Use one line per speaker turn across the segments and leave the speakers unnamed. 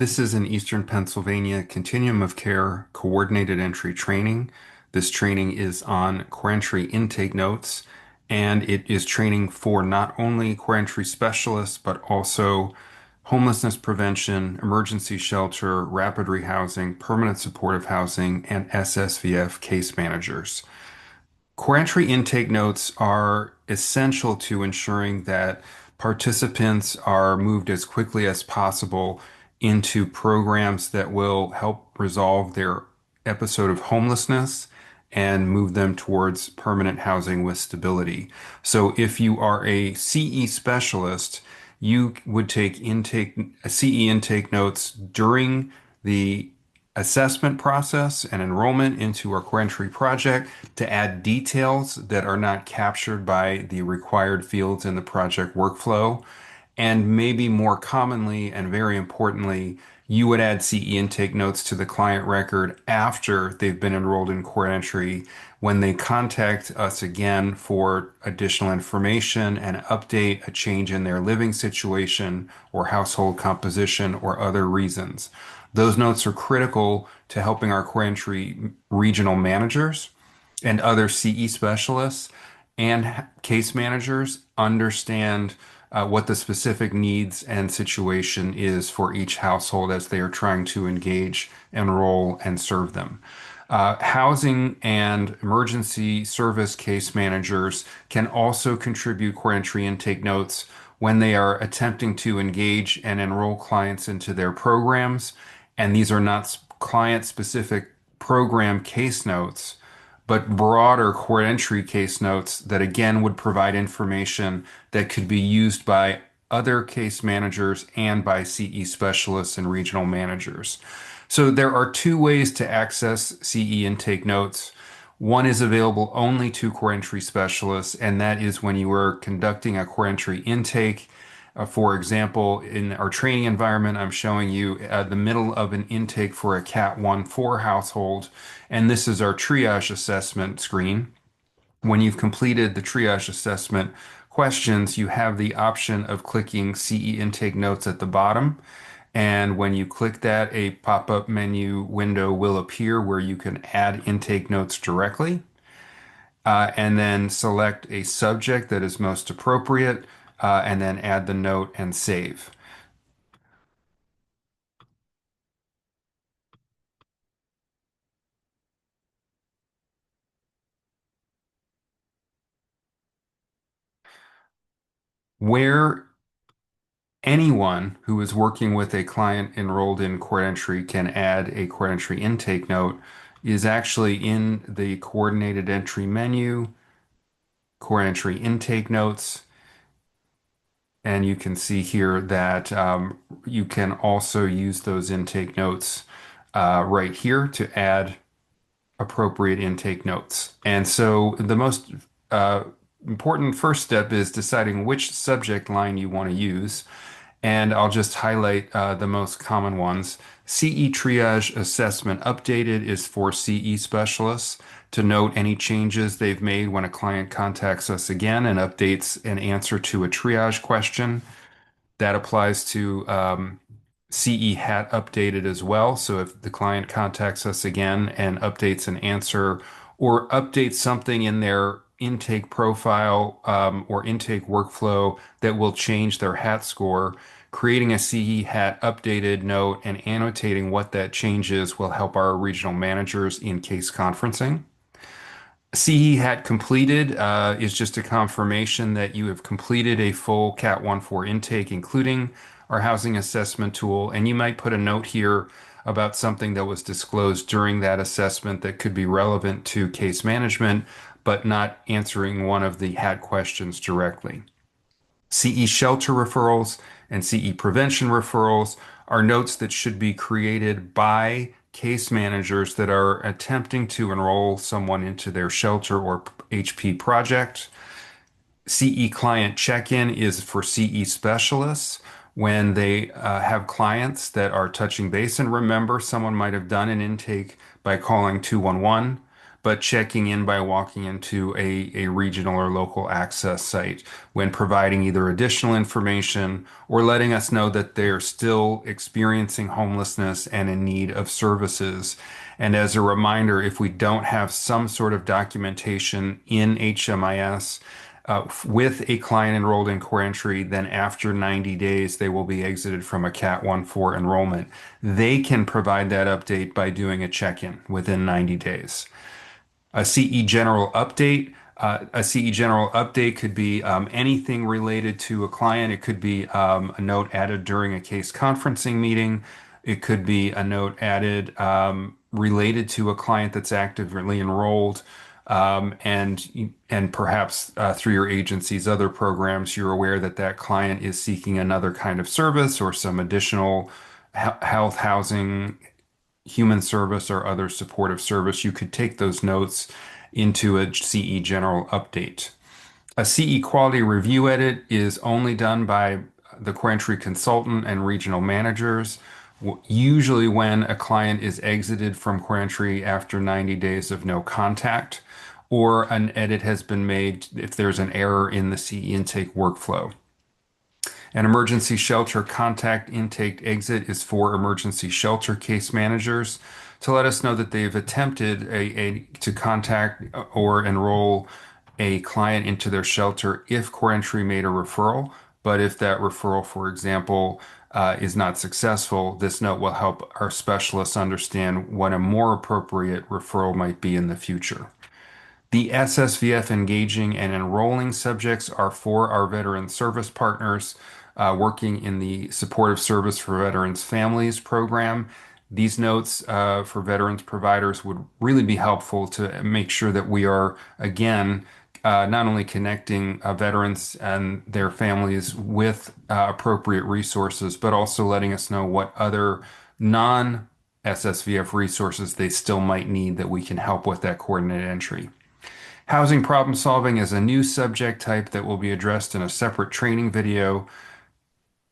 This is an Eastern Pennsylvania Continuum of Care coordinated entry training. This training is on core entry intake notes, and it is training for not only core entry specialists, but also homelessness prevention, emergency shelter, rapid rehousing, permanent supportive housing, and SSVF case managers. Core entry intake notes are essential to ensuring that participants are moved as quickly as possible into programs that will help resolve their episode of homelessness and move them towards permanent housing with stability. So if you are a CE specialist, you would take CE intake notes during the assessment process and enrollment into our core entry project to add details that are not captured by the required fields in the project workflow. And maybe more commonly and very importantly, you would add CE intake notes to the client record after they've been enrolled in core entry when they contact us again for additional information and update a change in their living situation or household composition or other reasons. Those notes are critical to helping our core entry regional managers and other CE specialists and case managers understand what the specific needs and situation is for each household as they are trying to engage, enroll, and serve them. Housing and emergency service case managers can also contribute core entry intake notes when they are attempting to engage and enroll clients into their programs. And these are not client specific program case notes, but broader core entry case notes that again would provide information that could be used by other case managers and by CE specialists and regional managers. So there are two ways to access CE intake notes. One is available only to core entry specialists, and that is when you are conducting a core entry intake. For example, in our training environment, I'm showing you the middle of an intake for a Cat 1-4 household, and this is our triage assessment screen. When you've completed the triage assessment questions, you have the option of clicking CE intake notes at the bottom. And when you click that, a pop-up menu window will appear where you can add intake notes directly, and then select a subject that is most appropriate, and then add the note and save. Where anyone who is working with a client enrolled in core entry can add a core entry intake note is actually in the coordinated entry menu, core entry intake notes. And you can see here that you can also use those intake notes right here to add appropriate intake notes. And so the most uh, important first step is deciding which subject line you want to use. And I'll just highlight the most common ones. CE triage assessment updated is for CE specialists to note any changes they've made when a client contacts us again and updates an answer to a triage question. That applies to CE hat updated as well. So if the client contacts us again and updates an answer or updates something in their intake profile or intake workflow that will change their hat score, creating a CE hat updated note and annotating what that change is will help our regional managers in case conferencing. CE hat completed is just a confirmation that you have completed a full Cat 1-4 intake, including our housing assessment tool. And you might put a note here about something that was disclosed during that assessment that could be relevant to case management, but not answering one of the hat questions directly. CE shelter referrals and CE prevention referrals are notes that should be created by case managers that are attempting to enroll someone into their shelter or HP project. CE client check-in is for CE specialists when they have clients that are touching base. And remember, someone might have done an intake by calling 211, but checking in by walking into a regional or local access site when providing either additional information or letting us know that they are still experiencing homelessness and in need of services. And as a reminder, if we don't have some sort of documentation in HMIS, with a client enrolled in core entry, then after 90 days, they will be exited from a Cat 1-4 enrollment. They can provide that update by doing a check-in within 90 days. A CE general update. A CE general update could be anything related to a client. It could be a note added during a case conferencing meeting. It could be a note added related to a client that's actively enrolled. And perhaps through your agency's other programs, you're aware that that client is seeking another kind of service or some additional health, housing, human service, or other supportive service. You could take those notes into a CE general update. A CE quality review edit is only done by the core entry consultant and regional managers. Usually when a client is exited from core entry after 90 days of no contact, or an edit has been made if there's an error in the CE intake workflow. An emergency shelter contact intake exit is for emergency shelter case managers to let us know that they've attempted to contact or enroll a client into their shelter if core entry made a referral. But if that referral, for example, is not successful, this note will help our specialists understand what a more appropriate referral might be in the future. The SSVF engaging and enrolling subjects are for our veteran service partners working in the Supportive Service for Veterans Families program. These notes for veterans providers would really be helpful to make sure that we are, again, not only connecting veterans and their families with appropriate resources, but also letting us know what other non SSVF resources they still might need that we can help with that coordinated entry. Housing problem solving is a new subject type that will be addressed in a separate training video.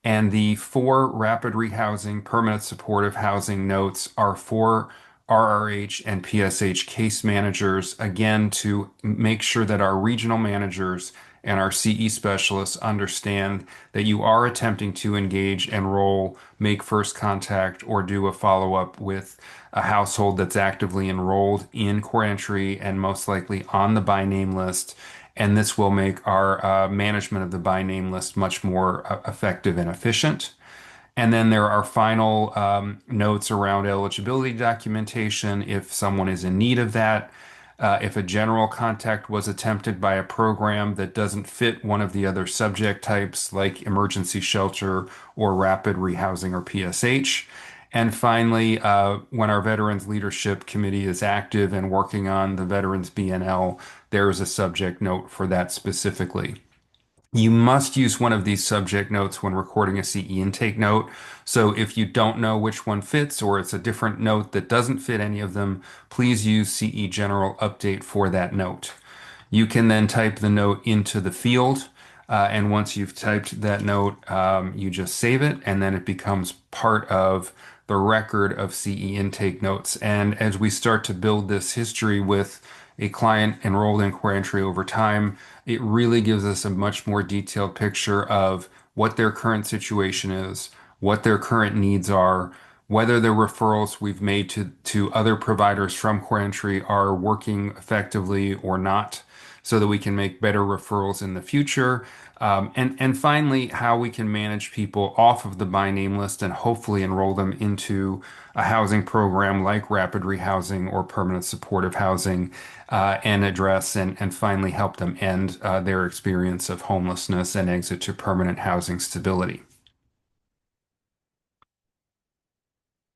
And the 4 rapid rehousing permanent supportive housing notes are for RRH and PSH case managers, again, to make sure that our regional managers and our CE specialists understand that you are attempting to engage, enroll, make first contact, or do a follow-up with a household that's actively enrolled in core entry and most likely on the by name list. And this will make our management of the by name list much more effective and efficient. And then there are final notes around eligibility documentation if someone is in need of that. If a general contact was attempted by a program that doesn't fit one of the other subject types, like emergency shelter or rapid rehousing or PSH. And finally, when our Veterans Leadership Committee is active and working on the Veterans BNL, there is a subject note for that specifically. You must use one of these subject notes when recording a CE intake note. So if you don't know which one fits or it's a different note that doesn't fit any of them, please use CE General Update for that note. You can then type the note into the field. And once you've typed that note, you just save it, and then it becomes part of the record of CE intake notes. And as we start to build this history with a client enrolled in core entry over time, it really gives us a much more detailed picture of what their current situation is, what their current needs are, whether the referrals we've made to other providers from core entry are working effectively or not, so that we can make better referrals in the future. And finally, how we can manage people off of the by name list and hopefully enroll them into a housing program like rapid rehousing or permanent supportive housing, and address and finally help them end their experience of homelessness and exit to permanent housing stability.